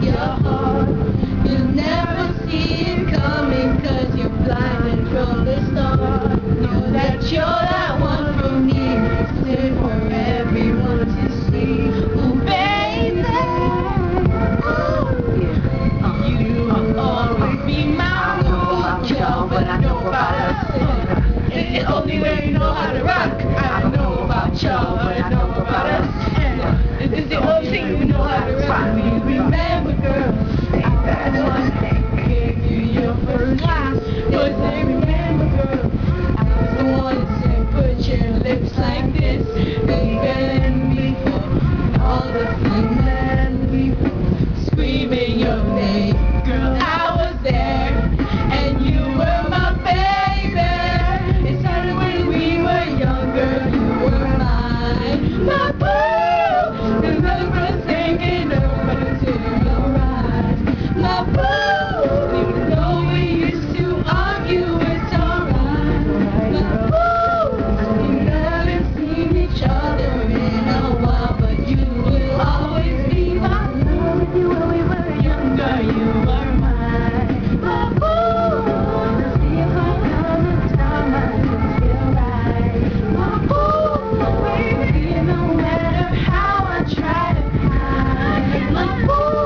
about your heart. You'll never see it coming, 'cause you're blinded from the start. Know that you're that one for me, still for everyone to see. Ooh, baby, you will always be my girl, but I know about us. It's the only way you know how to rock. I know about y'all, but I know about us. This is the only thing you know how to rock. We remember, girl, that's why I gave you your first kiss. But they remember, girl, I was the one that said, put your lips like this. Even before all the female people screaming your name. Girl, I was there, and you were my baby. It started when we were younger. You were mine, my boo. The love was taking over to your eyes, my boo. Even though we used to argue, it's alright, my boo. We haven't seen each other in a while, but you will always be my love. When we were younger, you were mine, my boo. See if I come and tell my lips feel right, my boo. Baby, no matter how I try to hide, my boo.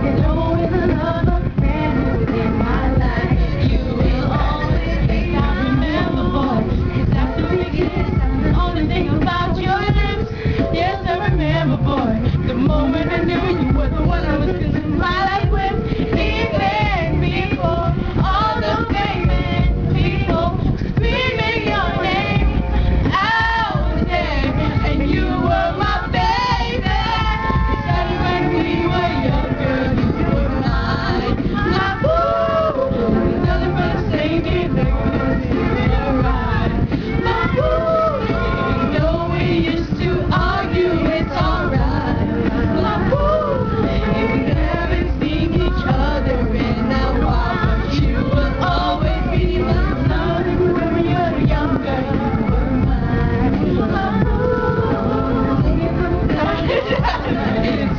You know it's another friend who's in my life. You will always be my remember, boy. 'Cause after we kiss, that's the only thing about your lips. Yes, I remember, boy, the moment I knew you were the one I was spending my life with. Even before all the famous people screaming your name, I was there, and you were my baby. It started when we were younger. You were mine, my boo. Another brother singing, alright, my boo. Even though we used to argue, it's alright, my boo. And we haven't seen each other in a while, but you will always be my love. When we were younger, you were mine, my boo. It's alright,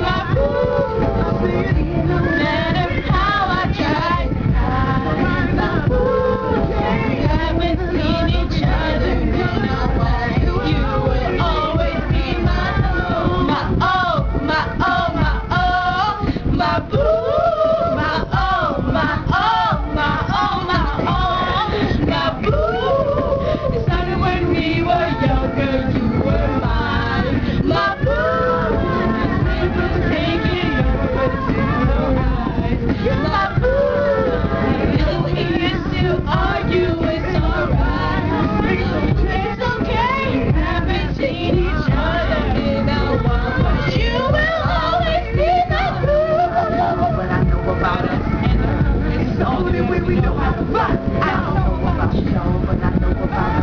my boo. No matter how I try to hide, my boo. We haven't seen each other in a while. You will always be my oh, my oh, my oh, my oh, my boo. My oh, my oh, my oh, my oh, my boo. It started when we were younger. You were mine, my boo. And it was taking over to your eyes, my boo. And we used to argue, it's alright. It's okay, haven't seen each other in a while, but you will always be my boo. But I know about us, and it's the only way we know how to rock. I don't know about you, but I know about us.